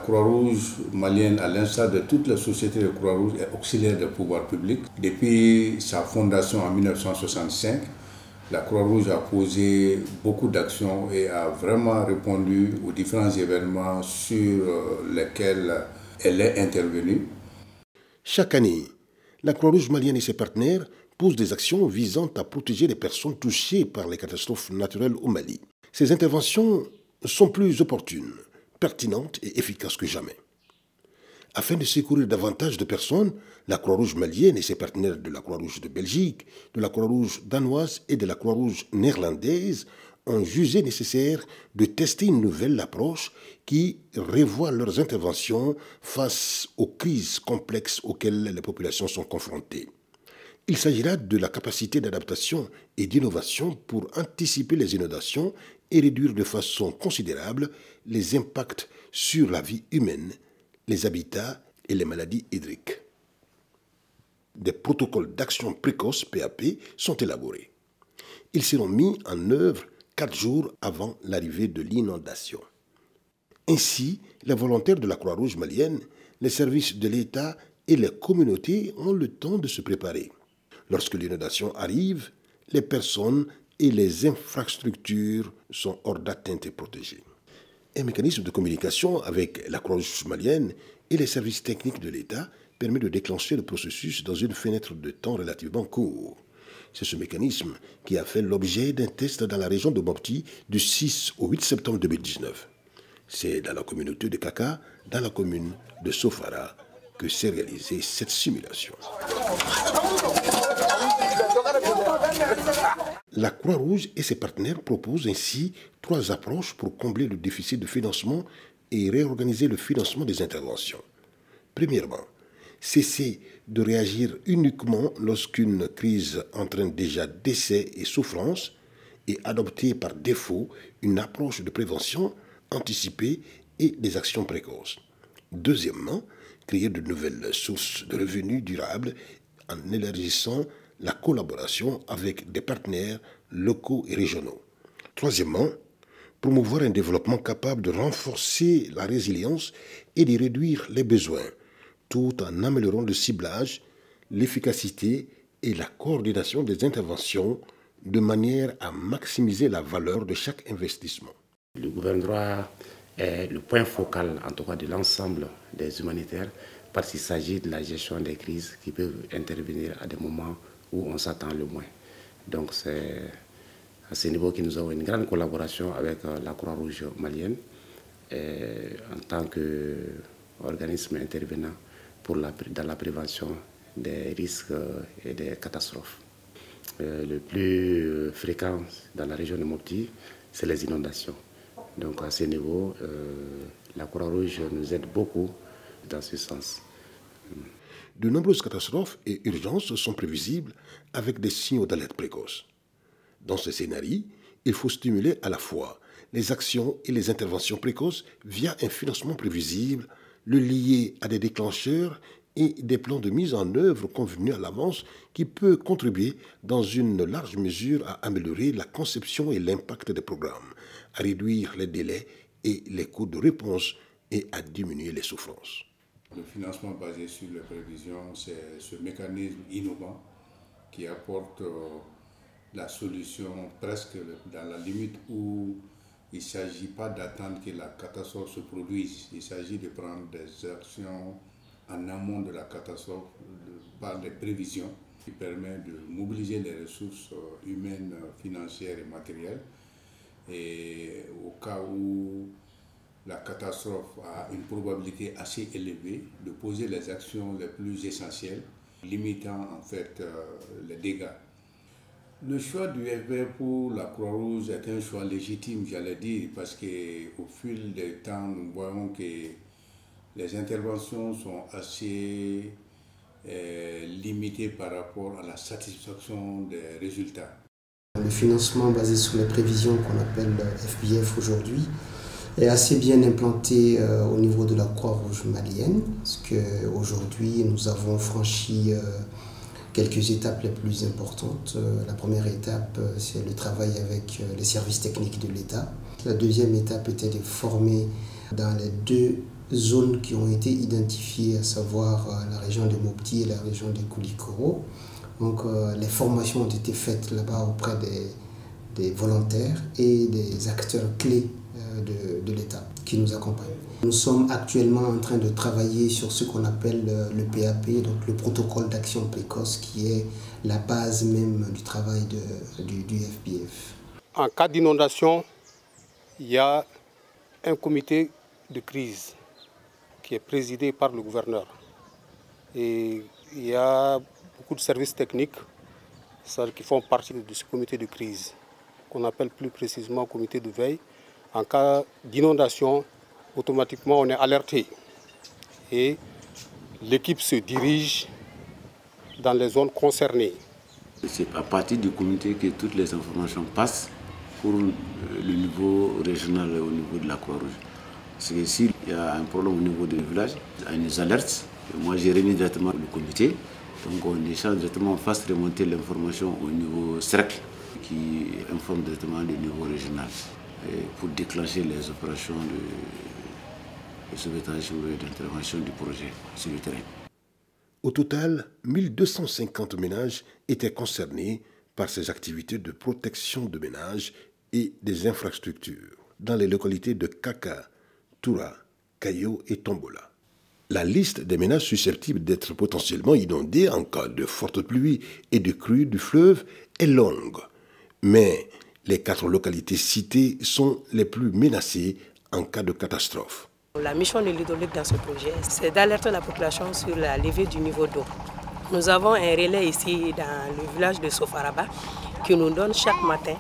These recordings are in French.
Croix-Rouge malienne, à l'instar de toutes les sociétés de Croix-Rouge, est auxiliaire des pouvoirs publics. Depuis sa fondation en 1965, la Croix-Rouge a posé beaucoup d'actions et a vraiment répondu aux différents événements sur lesquels elle est intervenue. Chaque année, la Croix-Rouge malienne et ses partenaires posent des actions visant à protéger les personnes touchées par les catastrophes naturelles au Mali. Ces interventions sont plus opportunes, pertinentes et efficaces que jamais. Afin de secourir davantage de personnes, la Croix-Rouge malienne et ses partenaires de la Croix-Rouge de Belgique, de la Croix-Rouge danoise et de la Croix-Rouge néerlandaise ont jugé nécessaire de tester une nouvelle approche qui revoit leurs interventions face aux crises complexes auxquelles les populations sont confrontées. Il s'agira de la capacité d'adaptation et d'innovation pour anticiper les inondations et réduire de façon considérable les impacts sur la vie humaine, les habitats et les maladies hydriques. Des protocoles d'action précoce, PAP, sont élaborés. Ils seront mis en œuvre 4 jours avant l'arrivée de l'inondation. Ainsi, les volontaires de la Croix-Rouge malienne, les services de l'État et les communautés ont le temps de se préparer. Lorsque l'inondation arrive, les personnes et les infrastructures sont hors d'atteinte et protégées. Un mécanisme de communication avec la Croix-Rouge malienne et les services techniques de l'État permet de déclencher le processus dans une fenêtre de temps relativement courte. C'est ce mécanisme qui a fait l'objet d'un test dans la région de Mopti du 6 au 8 septembre 2019. C'est dans la communauté de Kaka, dans la commune de Sofara, que s'est réalisée cette simulation. La Croix-Rouge et ses partenaires proposent ainsi 3 approches pour combler le déficit de financement et réorganiser le financement des interventions. Premièrement, cesser de réagir uniquement lorsqu'une crise entraîne déjà décès et souffrance et adopter par défaut une approche de prévention anticipée et des actions précoces. Deuxièmement, créer de nouvelles sources de revenus durables en élargissant la collaboration avec des partenaires locaux et régionaux. Troisièmement, promouvoir un développement capable de renforcer la résilience et de réduire les besoins, tout en améliorant le ciblage, l'efficacité et la coordination des interventions de manière à maximiser la valeur de chaque investissement. Le gouvernement est le point focal, en tout cas, de l'ensemble des humanitaires, parce qu'il s'agit de la gestion des crises qui peuvent intervenir à des moments où on s'attend le moins. Donc c'est à ce niveau que nous avons une grande collaboration avec la Croix-Rouge malienne en tant qu'organisme intervenant dans la prévention des risques et des catastrophes. Le plus fréquent dans la région de Mopti, c'est les inondations. Donc à ce niveau, la Croix-Rouge nous aide beaucoup dans ce sens. De nombreuses catastrophes et urgences sont prévisibles avec des signaux d'alerte précoce. Dans ce scénario, il faut stimuler à la fois les actions et les interventions précoces via un financement prévisible, le lier à des déclencheurs et des plans de mise en œuvre convenus à l'avance qui peut contribuer dans une large mesure à améliorer la conception et l'impact des programmes, à réduire les délais et les coûts de réponse et à diminuer les souffrances. Le financement basé sur les prévisions, c'est ce mécanisme innovant qui apporte la solution presque dans la limite où il ne s'agit pas d'attendre que la catastrophe se produise. Il s'agit de prendre des actions en amont de la catastrophe par des prévisions qui permettent de mobiliser les ressources humaines, financières et matérielles. Et au cas où la catastrophe a une probabilité assez élevée, de poser les actions les plus essentielles, limitant en fait les dégâts. Le choix du FPV pour la Croix-Rouge est un choix légitime, j'allais dire, parce qu'au fil du temps, nous voyons que les interventions sont assez limitées par rapport à la satisfaction des résultats. Le financement basé sur les prévisions qu'on appelle FPF aujourd'hui est assez bien implanté au niveau de la Croix-Rouge malienne, parce qu'aujourd'hui nous avons franchi quelques étapes les plus importantes. La première étape, c'est le travail avec les services techniques de l'État. La deuxième étape était de former dans les 2 zones qui ont été identifiées, à savoir la région de Mopti et la région de Koulikoro. Donc les formations ont été faites là-bas auprès des volontaires et des acteurs clés de l'État qui nous accompagnent. Nous sommes actuellement en train de travailler sur ce qu'on appelle le PAP, donc le protocole d'action précoce, qui est la base même du travail du FBF. En cas d'inondation, il y a un comité de crise qui est présidé par le gouverneur. Et il y a beaucoup de services techniques qui font partie de ce comité de crise, qu'on appelle plus précisément comité de veille. En cas d'inondation, automatiquement on est alerté et l'équipe se dirige dans les zones concernées. C'est à partir du comité que toutes les informations passent pour le niveau régional et au niveau de la Croix-Rouge. Parce que s'il y a un problème au niveau du village, il nous alerte. Moi j'ai réuni directement le comité, donc on échange directement, on fasse remonter l'information au niveau cercle qui informe directement le niveau régional pour déclencher les opérations de sauvetage ou d'intervention du projet sur le terrain. Au total, 1250 ménages étaient concernés par ces activités de protection de ménages et des infrastructures dans les localités de Kaka, Toura, Kayo et Tombola. La liste des ménages susceptibles d'être potentiellement inondés en cas de fortes pluies et de crues du fleuve est longue, mais les 4 localités citées sont les plus menacées en cas de catastrophe. La mission de l'hydraulique dans ce projet, c'est d'alerter la population sur la levée du niveau d'eau. Nous avons un relais ici dans le village de Sofaraba qui nous donne chaque matin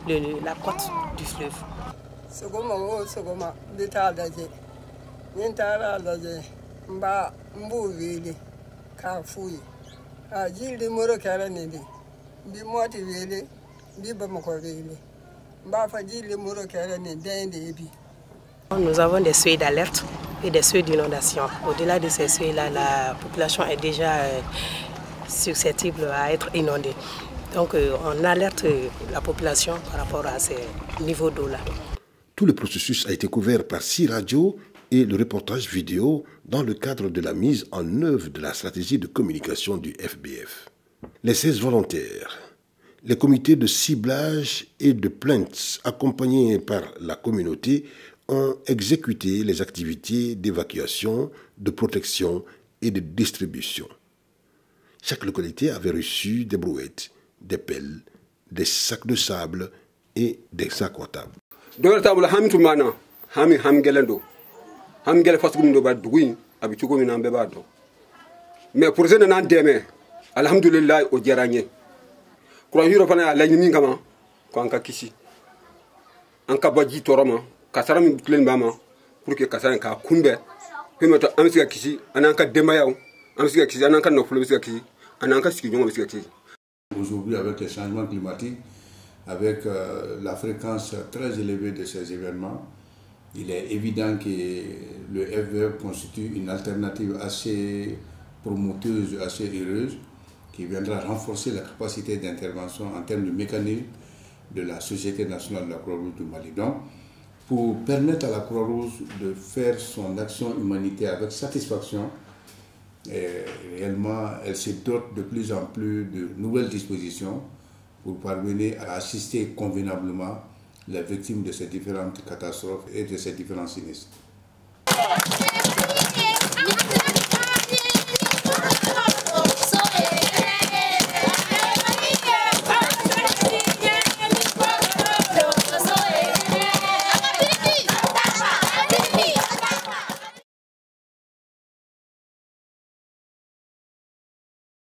la cote du fleuve. Nous avons des seuils d'alerte et des seuils d'inondation. Au-delà de ces seuils-là, la population est déjà susceptible à être inondée. Donc on alerte la population par rapport à ces niveaux d'eau-là. Tout le processus a été couvert par 6 radios et le reportage vidéo dans le cadre de la mise en œuvre de la stratégie de communication du FBF. Les 16 volontaires, les comités de ciblage et de plaintes accompagnés par la communauté ont exécuté les activités d'évacuation, de protection et de distribution. Chaque localité avait reçu des brouettes, des pelles, des sacs de sable et des sacs à table. Mais pour ça, on a démé. Alhamdulillah, au Djaranye. Quand on a la nuit, quand on a kisi, on a badji torama, kasara mi buklen bama, pour que kasara ka kumbe. Puis maintenant, on a kisi, on a démayao, on a kisi, on a noflo kisi, on a kisi, on a kisi. Aujourd'hui, avec les changements climatiques, avec la fréquence très élevée de ces événements, il est évident que le FBF constitue une alternative assez promoteuse, assez heureuse, qui viendra renforcer la capacité d'intervention en termes de mécanisme de la Société nationale de la Croix-Rouge du Mali. Donc, pour permettre à la Croix-Rouge de faire son action humanitaire avec satisfaction, réellement, elle se dote de plus en plus de nouvelles dispositions pour parvenir à assister convenablement les victimes de ces différentes catastrophes et de ces différents sinistres.